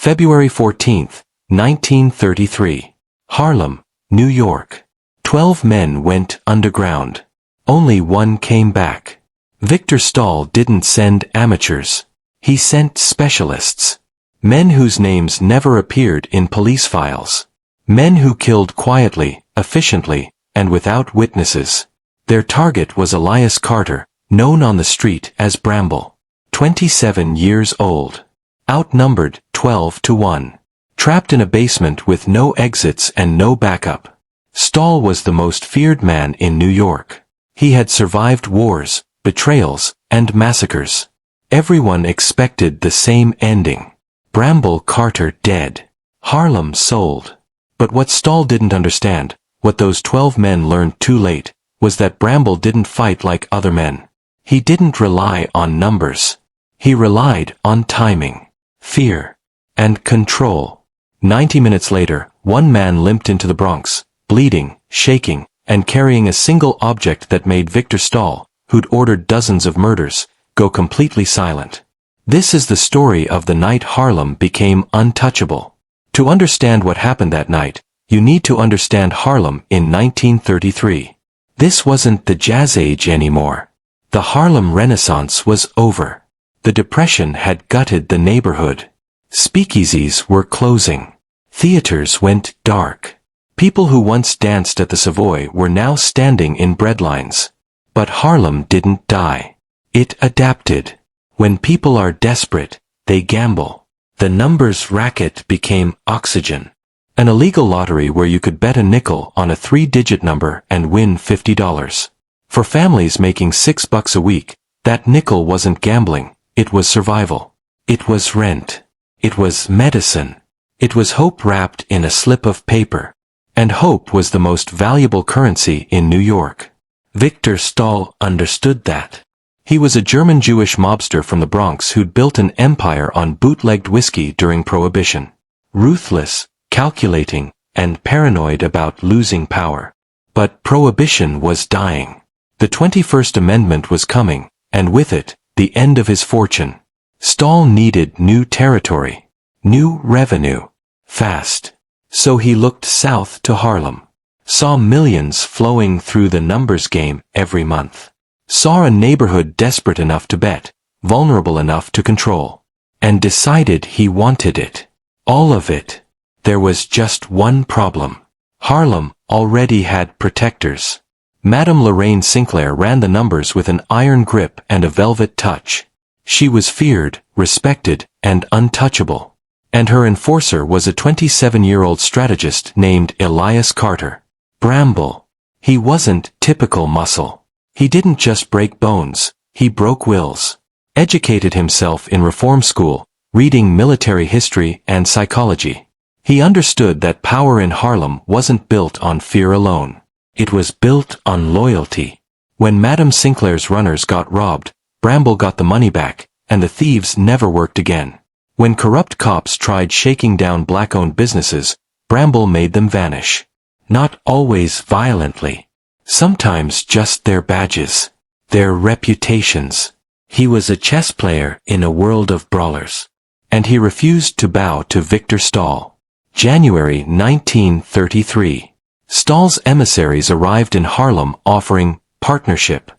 February 14, 1933. Harlem, New York. 12 men went underground. Only one came back. Victor Stahl didn't send amateurs. He sent specialists. Men whose names never appeared in police files. Men who killed quietly, efficiently, and without witnesses. Their target was Elias Carter, known on the street as Bramble. 27 years old. Outnumbered 12-1. Trapped in a basement with no exits and no backup. Stahl was the most feared man in New York. He had survived wars, betrayals, and massacres. Everyone expected the same ending. Bramble Carter dead. Harlem sold. But what Stahl didn't understand, what those 12 men learned too late, was that Bramble didn't fight like other men. He didn't rely on numbers. He relied on timing, fear, and control. 90 minutes later, one man limped into the Bronx, bleeding, shaking, and carrying a single object that made Victor Stahl, who'd ordered dozens of murders, go completely silent. This is the story of the night Harlem became untouchable. To understand what happened that night, you need to understand Harlem in 1933. This wasn't the Jazz Age anymore. The Harlem Renaissance was over. The Depression had gutted the neighborhood. Speakeasies were closing. Theaters went dark. People who once danced at the Savoy were now standing in breadlines. But Harlem didn't die. It adapted. When people are desperate, they gamble. The numbers racket became oxygen. An illegal lottery where you could bet a nickel on a 3-digit number and win $50. For families making $6 a week, that nickel wasn't gambling, it was survival. It was rent. It was medicine. It was hope wrapped in a slip of paper. And hope was the most valuable currency in New York. Victor Stahl understood that. He was a German Jewish mobster from the Bronx who'd built an empire on bootlegged whiskey during Prohibition. Ruthless, calculating, and paranoid about losing power. But Prohibition was dying. The 21st Amendment was coming, and with it, the end of his fortune. Stahl needed new territory, new revenue, fast. So he looked south to Harlem. Saw millions flowing through the numbers game every month. Saw a neighborhood desperate enough to bet, vulnerable enough to control. And decided he wanted it. All of it. There was just one problem. Harlem already had protectors. Madame Lorraine Sinclair ran the numbers with an iron grip and a velvet touch. She was feared, respected, and untouchable. And her enforcer was a 27-year-old strategist named Elias Carter. Bramble. He wasn't typical muscle. He didn't just break bones, he broke wills. Educated himself in reform school, reading military history and psychology. He understood that power in Harlem wasn't built on fear alone. It was built on loyalty. When Madame Sinclair's runners got robbed, Bramble got the money back, and the thieves never worked again. When corrupt cops tried shaking down black-owned businesses, Bramble made them vanish. Not always violently. Sometimes just their badges. Their reputations. He was a chess player in a world of brawlers. And he refused to bow to Victor Stahl. January 1933. Stahl's emissaries arrived in Harlem offering partnership.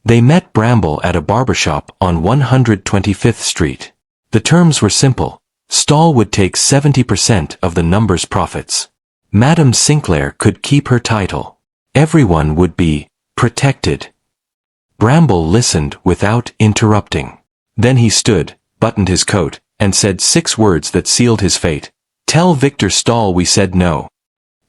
They met Bramble at a barbershop on 125th Street. The terms were simple. Stahl would take 70% of the numbers profits. Madame Sinclair could keep her title. Everyone would be protected. Bramble listened without interrupting. Then he stood, buttoned his coat, and said 6 words that sealed his fate. "Tell Victor Stahl we said no."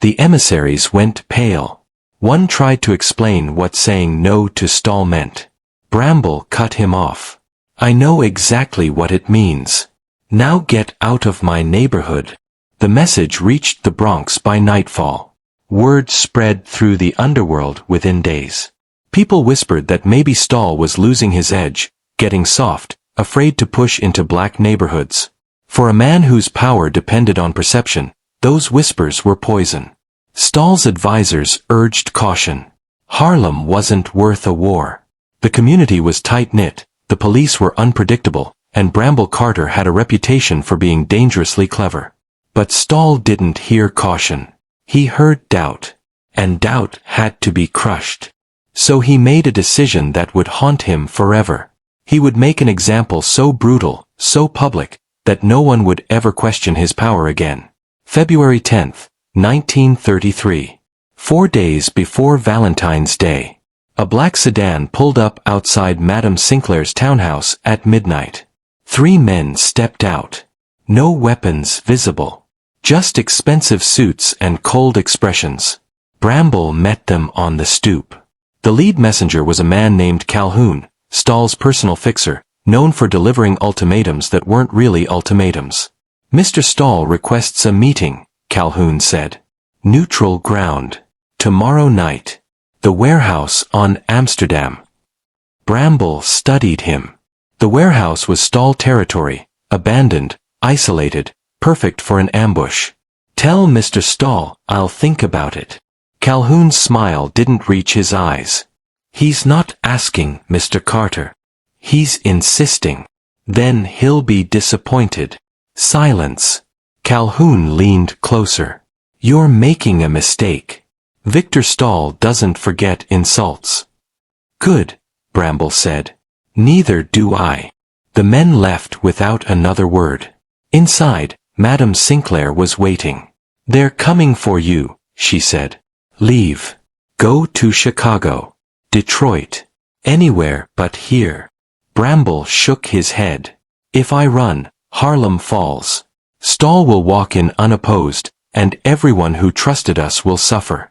The emissaries went pale. One tried to explain what saying no to Stahl meant. Bramble cut him off. "I know exactly what it means. Now get out of my neighborhood." The message reached the Bronx by nightfall. Word spread through the underworld within days. People whispered that maybe Stahl was losing his edge, getting soft, afraid to push into black neighborhoods. For a man whose power depended on perception, those whispers were poison. Stahl's advisors urged caution. Harlem wasn't worth a war. The community was tight-knit, the police were unpredictable, and Bramble Carter had a reputation for being dangerously clever. But Stahl didn't hear caution. He heard doubt. And doubt had to be crushed. So he made a decision that would haunt him forever. He would make an example so brutal, so public, that no one would ever question his power again. February 10, 1933. 4 days before Valentine's Day. A black sedan pulled up outside Madame Sinclair's townhouse at midnight. 3 men stepped out. No weapons visible. Just expensive suits and cold expressions. Bramble met them on the stoop. The lead messenger was a man named Calhoun, Stahl's personal fixer, known for delivering ultimatums that weren't really ultimatums. "Mr. Stahl requests a meeting," Calhoun said. "Neutral ground. Tomorrow night. The warehouse on Amsterdam." Bramble studied him. The warehouse was Stahl territory, abandoned, isolated, perfect for an ambush. "Tell Mr. Stahl I'll think about it." Calhoun's smile didn't reach his eyes. "He's not asking, Mr. Carter. He's insisting. Then he'll be disappointed." Silence. Calhoun leaned closer. "You're making a mistake. Victor Stahl doesn't forget insults." "Good," Bramble said. "Neither do I." The men left without another word. Inside, Madame Sinclair was waiting. "They're coming for you," she said. "Leave. Go to Chicago. Detroit. Anywhere but here." Bramble shook his head. "If I run, Harlem falls. Stahl will walk in unopposed, and everyone who trusted us will suffer.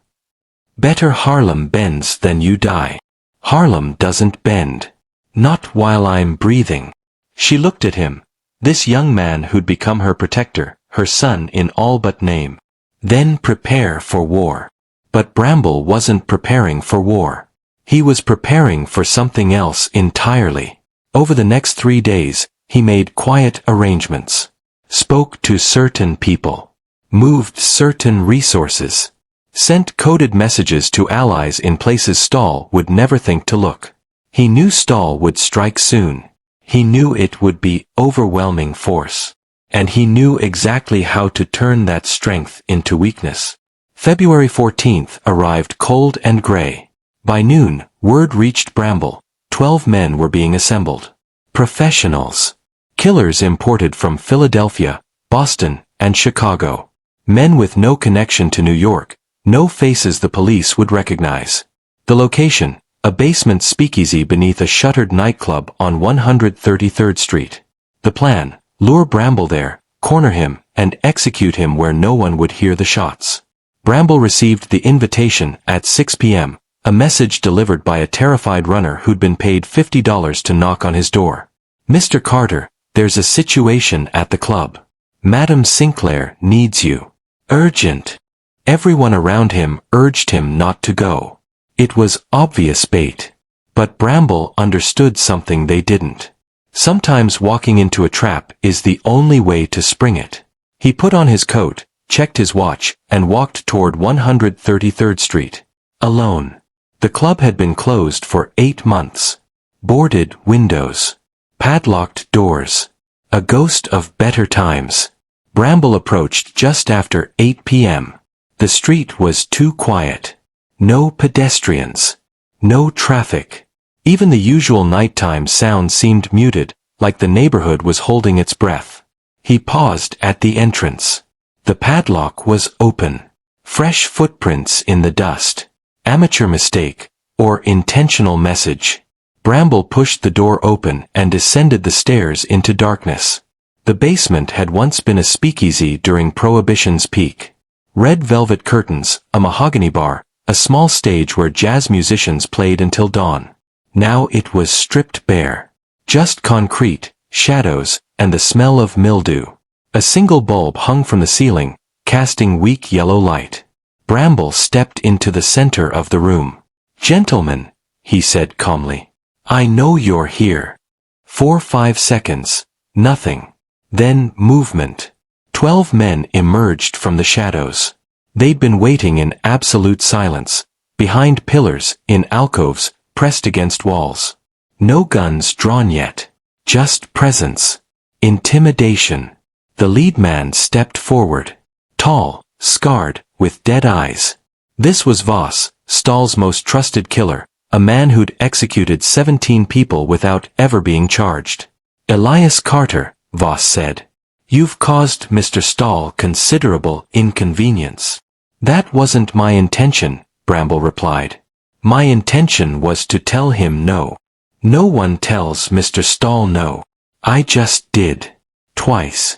Better Harlem bends than you die." "Harlem doesn't bend. Not while I'm breathing." She looked at him. This young man who'd become her protector, her son in all but name. "Then prepare for war." But Bramble wasn't preparing for war. He was preparing for something else entirely. Over the next 3 days, he made quiet arrangements. Spoke to certain people. Moved certain resources. Sent coded messages to allies in places Stahl would never think to look. He knew Stahl would strike soon. He knew it would be overwhelming force. And he knew exactly how to turn that strength into weakness. February 14th arrived cold and gray. By noon, word reached Bramble. 12 men were being assembled. Professionals. Killers imported from Philadelphia, Boston, and Chicago. Men with no connection to New York, no faces the police would recognize. The location, a basement speakeasy beneath a shuttered nightclub on 133rd Street. The plan, lure Bramble there, corner him, and execute him where no one would hear the shots. Bramble received the invitation at 6 p.m., a message delivered by a terrified runner who'd been paid $50 to knock on his door. "Mr. Carter, there's a situation at the club. Madame Sinclair needs you. Urgent." Everyone around him urged him not to go. It was obvious bait. But Bramble understood something they didn't. Sometimes walking into a trap is the only way to spring it. He put on his coat, checked his watch, and walked toward 133rd Street. Alone. The club had been closed for 8 months. Boarded windows. Padlocked doors. A ghost of better times. Bramble approached just after 8 p.m. The street was too quiet. No pedestrians. No traffic. Even the usual nighttime sound seemed muted, like the neighborhood was holding its breath. He paused at the entrance. The padlock was open. Fresh footprints in the dust. Amateur mistake, or intentional message. Bramble pushed the door open and descended the stairs into darkness. The basement had once been a speakeasy during Prohibition's peak. Red velvet curtains, a mahogany bar, a small stage where jazz musicians played until dawn. Now it was stripped bare. Just concrete, shadows, and the smell of mildew. A single bulb hung from the ceiling, casting weak yellow light. Bramble stepped into the center of the room. "Gentlemen," he said calmly. "I know you're here." 4-5 seconds. Nothing. Then movement. 12 men emerged from the shadows. They'd been waiting in absolute silence, behind pillars, in alcoves, pressed against walls. No guns drawn yet. Just presence. Intimidation. The lead man stepped forward. Tall, scarred, with dead eyes. This was Voss, Stahl's most trusted killer, a man who'd executed 17 people without ever being charged. Elias Carter, Voss said. You've caused Mr. Stahl considerable inconvenience. That wasn't my intention, Bramble replied. My intention was to tell him no. No one tells Mr. Stahl no. I just did. Twice.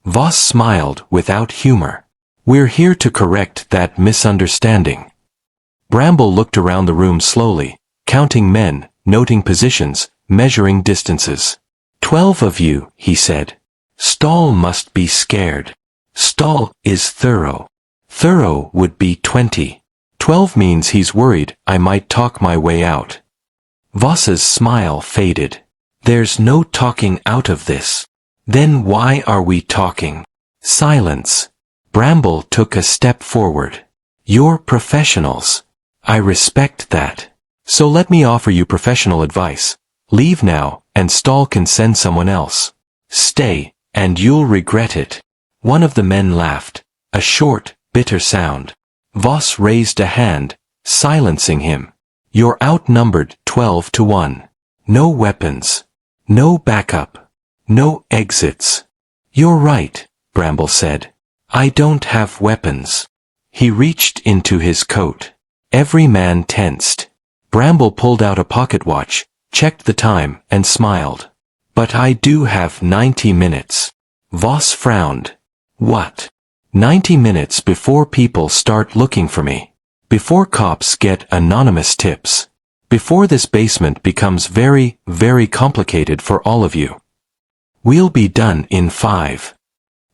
Voss smiled without humor. We're here to correct that misunderstanding. Bramble looked around the room slowly, counting men, noting positions, measuring distances. 12 of you, he said. Stahl must be scared. Stahl is thorough. Thorough would be 20. 12 means he's worried I might talk my way out. Voss's smile faded. There's no talking out of this. Then why are we talking? Silence. Bramble took a step forward. You're professionals. I respect that. So let me offer you professional advice. Leave now, and Stahl can send someone else. Stay, and you'll regret it. One of the men laughed. A short, bitter sound. Voss raised a hand, silencing him. You're outnumbered 12-1. No weapons. No backup. No exits. You're right, Bramble said. I don't have weapons. He reached into his coat. Every man tensed. Bramble pulled out a pocket watch, checked the time, and smiled. But I do have 90 minutes. Voss frowned. What? 90 minutes before people start looking for me. Before cops get anonymous tips. Before this basement becomes very, very complicated for all of you. We'll be done in 5.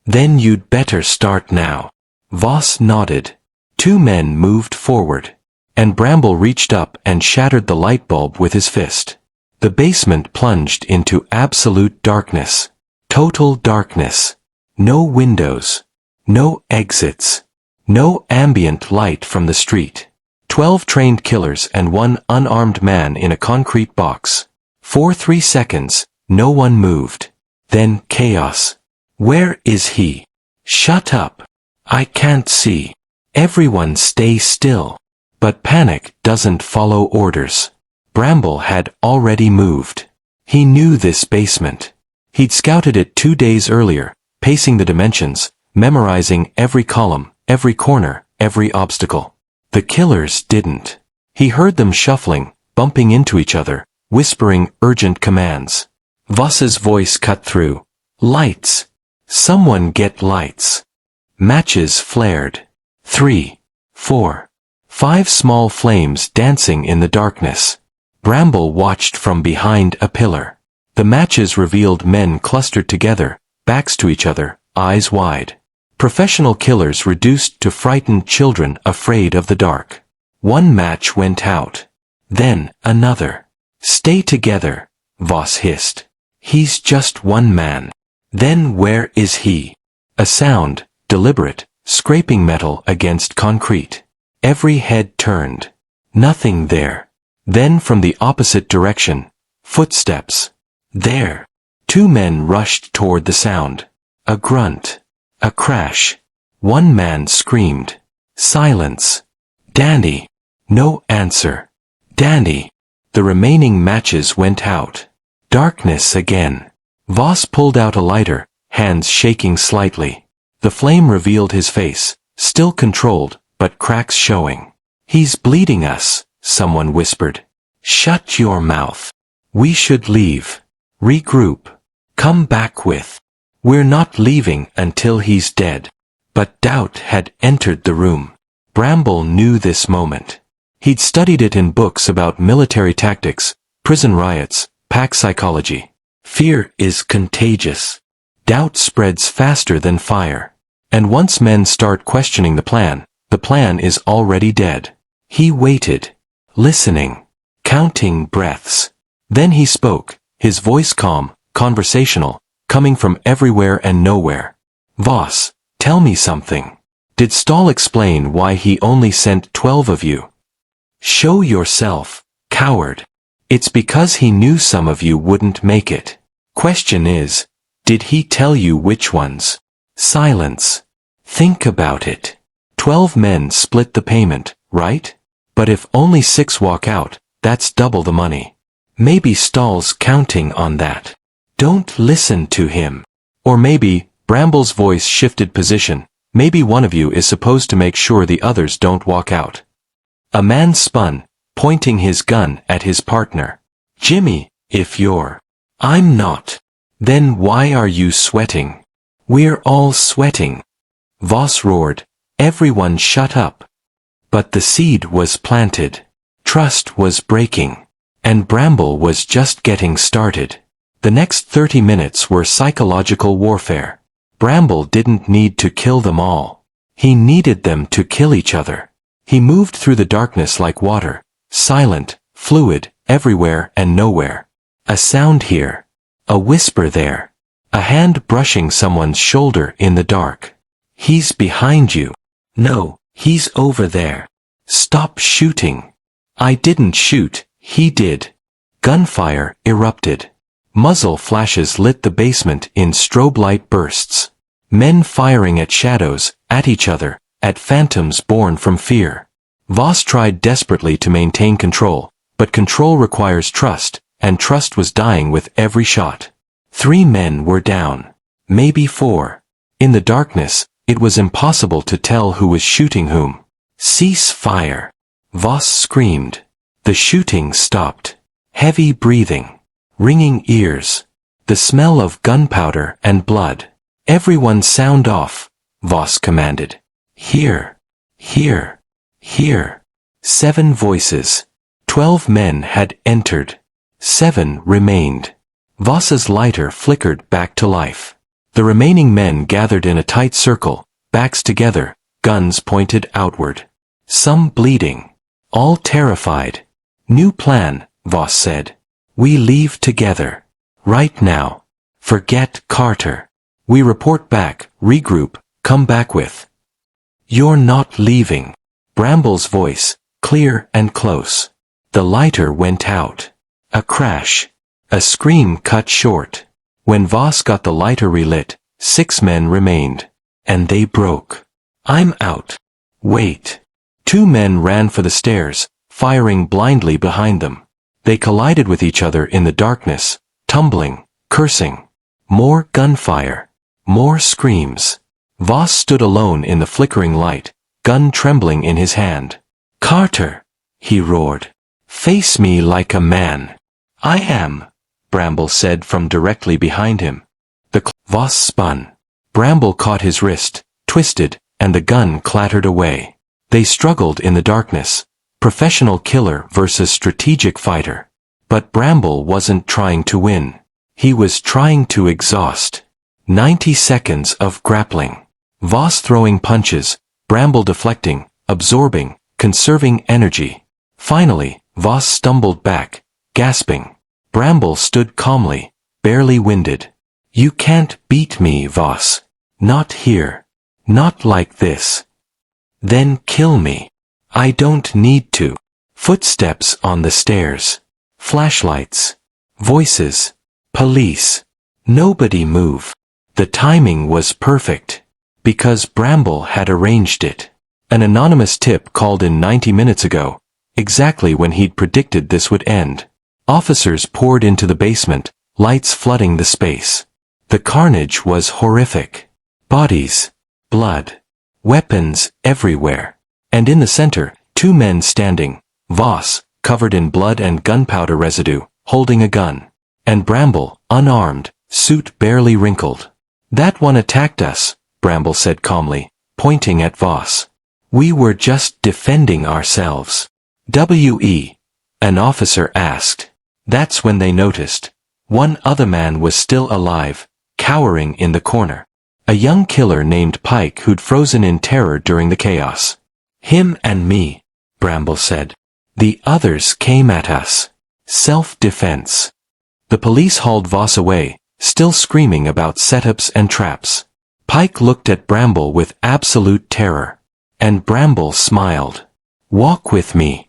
Then you'd better start now. Voss nodded. 2 men moved forward. And Bramble reached up and shattered the light bulb with his fist. The basement plunged into absolute darkness. Total darkness. No windows. No exits. No ambient light from the street. 12 trained killers and 1 unarmed man in a concrete box. For 3 seconds, no one moved. Then chaos. Where is he? Shut up. I can't see. Everyone stay still. But panic doesn't follow orders. Bramble had already moved. He knew this basement. He'd scouted it 2 days earlier, pacing the dimensions, memorizing every column, every corner, every obstacle. The killers didn't. He heard them shuffling, bumping into each other, whispering urgent commands. Voss's voice cut through. Lights. Someone get lights. Matches flared. 3, 4, 5 small flames dancing in the darkness. Bramble watched from behind a pillar. The matches revealed men clustered together, backs to each other, eyes wide. Professional killers reduced to frightened children afraid of the dark. 1 match went out. Then another. Stay together, Voss hissed. He's just 1 man. Then where is he? A sound, deliberate, scraping metal against concrete. Every head turned. Nothing there. Then from the opposite direction, footsteps. There. 2 men rushed toward the sound. A grunt. A crash. 1 man screamed. Silence. Danny. No answer. Danny. The remaining matches went out. Darkness again. Voss pulled out a lighter, hands shaking slightly. The flame revealed his face, still controlled, but cracks showing. He's bleeding us, someone whispered. Shut your mouth. We should leave. Regroup. Come back with. We're not leaving until he's dead. But doubt had entered the room. Bramble knew this moment. He'd studied it in books about military tactics, prison riots, pack psychology. Fear is contagious. Doubt spreads faster than fire. And once men start questioning the plan is already dead. He waited. Listening. Counting breaths. Then he spoke, his voice calm, conversational, coming from everywhere and nowhere. Voss, tell me something. Did Stahl explain why he only sent 12 of you? Show yourself, coward. It's because he knew some of you wouldn't make it. Question is, did he tell you which ones? Silence. Think about it. 12 men split the payment, right? But if only 6 walk out, that's double the money. Maybe Stahl's counting on that. Don't listen to him. Or maybe, Bramble's voice shifted position, maybe one of you is supposed to make sure the others don't walk out. A man spun, pointing his gun at his partner. Jimmy, if you're... I'm not. Then why are you sweating? We're all sweating. Voss roared. Everyone shut up. But the seed was planted. Trust was breaking. And Bramble was just getting started. The next 30 minutes were psychological warfare. Bramble didn't need to kill them all. He needed them to kill each other. He moved through the darkness like water, silent, fluid, everywhere and nowhere. A sound here. A whisper there. A hand brushing someone's shoulder in the dark. He's behind you. No, he's over there. Stop shooting. I didn't shoot, he did. Gunfire erupted. Muzzle flashes lit the basement in strobe light bursts. Men firing at shadows, at each other, at phantoms born from fear. Voss tried desperately to maintain control, but control requires trust, and trust was dying with every shot. 3 men were down. Maybe 4. In the darkness, it was impossible to tell who was shooting whom. Cease fire. Voss screamed. The shooting stopped. Heavy breathing. Ringing ears. The smell of gunpowder and blood. Everyone sound off, Voss commanded. Here. Here. Here. 7 voices. 12 men had entered. 7 remained. Voss's lighter flickered back to life. The remaining men gathered in a tight circle, backs together, guns pointed outward. Some bleeding. All terrified. New plan, Voss said. We leave together. Right now. Forget Carter. We report back, regroup, come back with. You're not leaving. Bramble's voice, clear and close. The lighter went out. A crash. A scream cut short. When Voss got the lighter relit, 6 men remained. And they broke. I'm out. Wait. 2 men ran for the stairs, firing blindly behind them. They collided with each other in the darkness, tumbling, cursing. More gunfire. More screams. Voss stood alone in the flickering light, gun trembling in his hand. Carter, he roared. Face me like a man. I am, Bramble said from directly behind him. Voss spun. Bramble caught his wrist, twisted, and the gun clattered away. They struggled in the darkness. Professional killer versus strategic fighter. But Bramble wasn't trying to win. He was trying to exhaust. 90 seconds of grappling. Voss throwing punches, Bramble deflecting, absorbing, conserving energy. Finally, Voss stumbled back, gasping. Bramble stood calmly, barely winded. You can't beat me, Voss. Not here. Not like this. Then kill me. I don't need to. Footsteps on the stairs. Flashlights. Voices. Police. Nobody move. The timing was perfect. Because Bramble had arranged it. An anonymous tip called in 90 minutes ago, exactly when he'd predicted this would end. Officers poured into the basement, lights flooding the space. The carnage was horrific. Bodies. Blood. Weapons everywhere. And in the center, 2 men standing, Voss, covered in blood and gunpowder residue, holding a gun. And Bramble, unarmed, suit barely wrinkled. That one attacked us, Bramble said calmly, pointing at Voss. We were just defending ourselves. W.E. An officer asked. That's when they noticed. One other man was still alive, cowering in the corner. A young killer named Pike who'd frozen in terror during the chaos. Him and me, Bramble said. The others came at us. Self-defense. The police hauled Voss away, still screaming about setups and traps. Pike looked at Bramble with absolute terror. And Bramble smiled. Walk with me.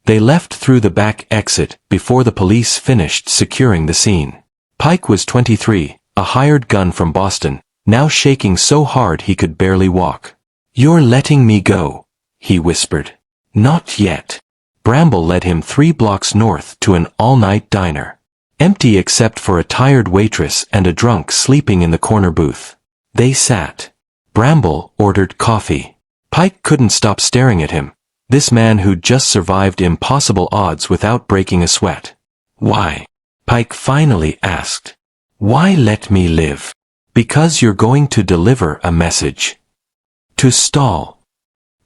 They left through the back exit before the police finished securing the scene. Pike was 23, a hired gun from Boston, now shaking so hard he could barely walk. "You're letting me go," he whispered. "Not yet." Bramble led him 3 blocks north to an all-night diner. Empty except for a tired waitress and a drunk sleeping in the corner booth. They sat. Bramble ordered coffee. Pike couldn't stop staring at him, this man who'd just survived impossible odds without breaking a sweat. "Why?" Pike finally asked. "Why let me live?" "Because you're going to deliver a message." "To stall."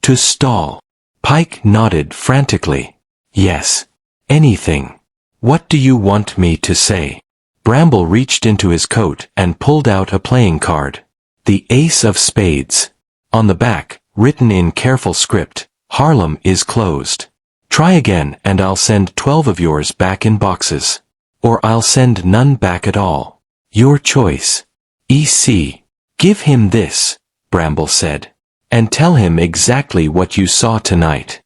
"To stall." Pike nodded frantically. "Yes. Anything. What do you want me to say?" Bramble reached into his coat and pulled out a playing card. The Ace of Spades. On the back, written in careful script, "Harlem is closed. Try again and I'll send 12 of yours back in boxes. Or I'll send none back at all. Your choice." "EC. Give him this," Bramble said. "And tell him exactly what you saw tonight."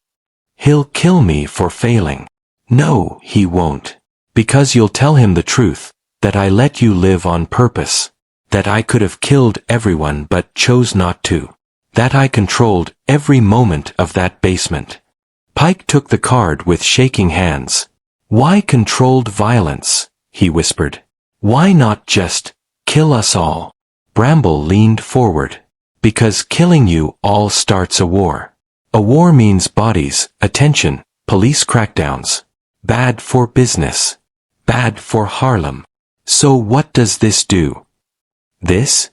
"He'll kill me for failing." "No, he won't. Because you'll tell him the truth, that I let you live on purpose. That I could have killed everyone but chose not to. That I controlled every moment of that basement." Pike took the card with shaking hands. "Why controlled violence?" he whispered. "Why not just kill us all?" Bramble leaned forward. "Because killing you all starts a war. A war means bodies, attention, police crackdowns. Bad for business. Bad for Harlem. So what does this do?" This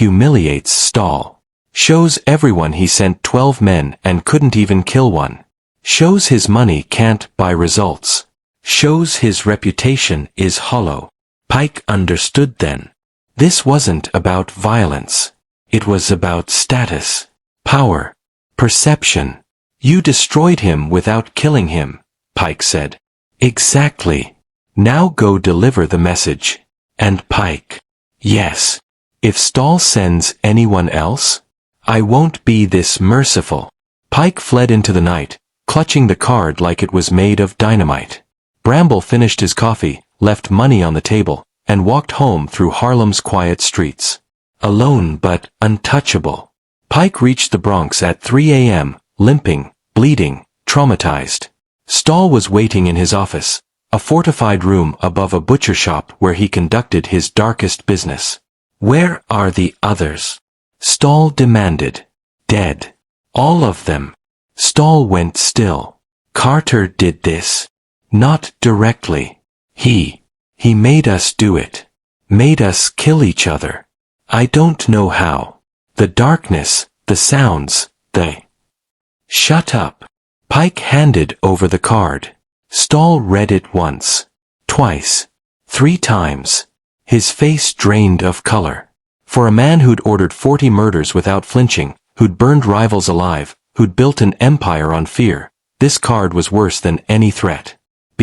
humiliates Stahl. Shows everyone he sent 12 men and couldn't even kill one. Shows his money can't buy results. Shows his reputation is hollow." Pike understood then. This wasn't about violence. It was about status, power, perception. "You destroyed him without killing him," Pike said. "Exactly. Now go deliver the message." And Pike. "Yes. If Stahl sends anyone else, I won't be this merciful." Pike fled into the night, clutching the card like it was made of dynamite. Bramble finished his coffee, left money on the table, and walked home through Harlem's quiet streets. Alone but untouchable. Pike reached the Bronx at 3 a.m., limping, bleeding, traumatized. Stahl was waiting in his office, a fortified room above a butcher shop where he conducted his darkest business. "Where are the others?" Stahl demanded. "Dead. All of them." Stahl went still. "Carter did this." "Not directly. He made us do it. Made us kill each other. I don't know how. The darkness, the sounds, the—" "Shut up." Pike handed over the card. Stahl read it once, twice, 3 times. His face drained of color. For a man who'd ordered 40 murders without flinching, who'd burned rivals alive, who'd built an empire on fear, this card was worse than any threat.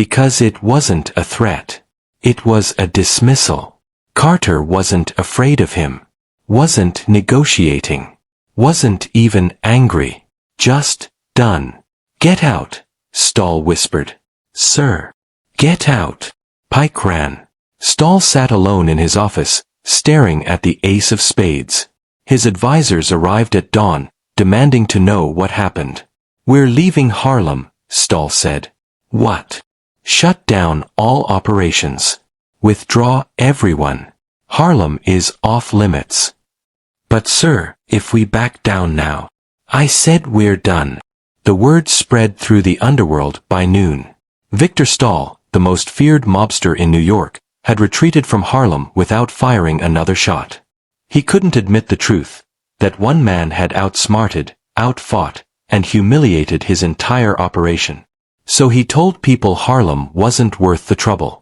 Because it wasn't a threat. It was a dismissal. Carter wasn't afraid of him. Wasn't negotiating. Wasn't even angry. Just done. "Get out," Stahl whispered. "Sir." "Get out." Pike ran. Stahl sat alone in his office, staring at the Ace of Spades. His advisors arrived at dawn, demanding to know what happened. "We're leaving Harlem," Stahl said. "What?" "Shut down all operations. Withdraw everyone. Harlem is off limits." "But sir, if we back down now." "I said we're done." The word spread through the underworld by noon. Victor Stahl, the most feared mobster in New York, had retreated from Harlem without firing another shot. He couldn't admit the truth, that one man had outsmarted, outfought, and humiliated his entire operation. So he told people Harlem wasn't worth the trouble.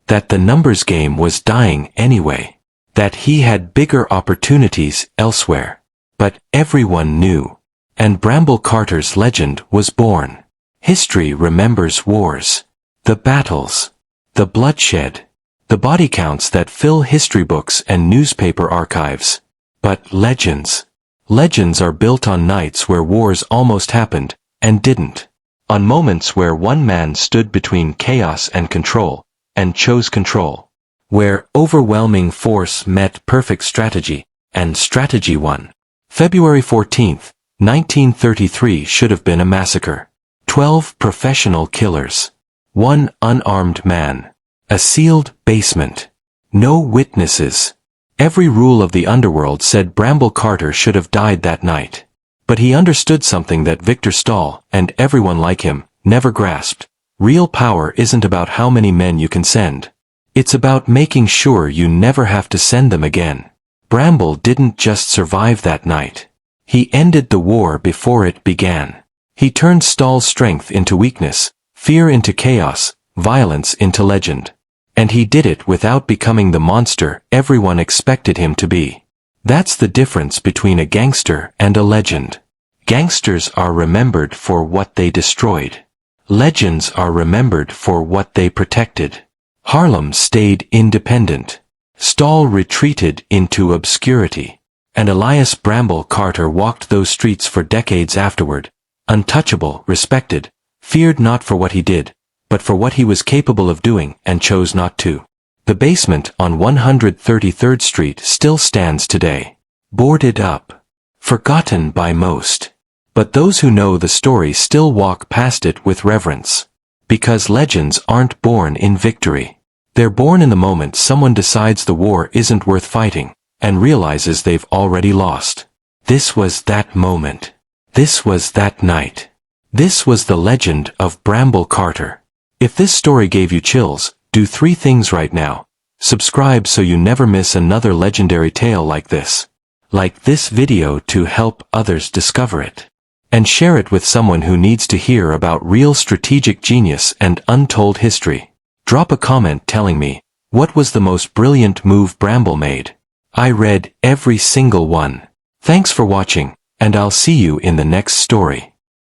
That the numbers game was dying anyway. That he had bigger opportunities elsewhere. But everyone knew. And Bramble Carter's legend was born. History remembers wars. The battles. The bloodshed. The body counts that fill history books and newspaper archives. But legends. Legends are built on nights where wars almost happened, and didn't. On moments where one man stood between chaos and control, and chose control. where overwhelming force met perfect strategy, and strategy won. February 14, 1933 should have been a massacre. 12 professional killers. 1 unarmed man. A sealed basement. No witnesses. Every rule of the underworld said Bramble Carter should have died that night. But he understood something that Victor Stahl, and everyone like him, never grasped. Real power isn't about how many men you can send. It's about making sure you never have to send them again. Bramble didn't just survive that night. He ended the war before it began. He turned Stahl's strength into weakness, fear into chaos, violence into legend. And he did it without becoming the monster everyone expected him to be. That's the difference between a gangster and a legend. Gangsters are remembered for what they destroyed. Legends are remembered for what they protected. Harlem stayed independent. Stahl retreated into obscurity. And Elias Bramble Carter walked those streets for decades afterward, untouchable, respected, feared not for what he did, but for what he was capable of doing and chose not to. The basement on 133rd Street still stands today. Boarded up. Forgotten by most. But those who know the story still walk past it with reverence. Because legends aren't born in victory. They're born in the moment someone decides the war isn't worth fighting, and realizes they've already lost. This was that moment. This was that night. This was the legend of Bramble Carter. If this story gave you chills, do 3 things right now. Subscribe so you never miss another legendary tale like this. Like this video to help others discover it. And share it with someone who needs to hear about real strategic genius and untold history. Drop a comment telling me, what was the most brilliant move Bramble made? I read every single one. Thanks for watching, and I'll see you in the next story.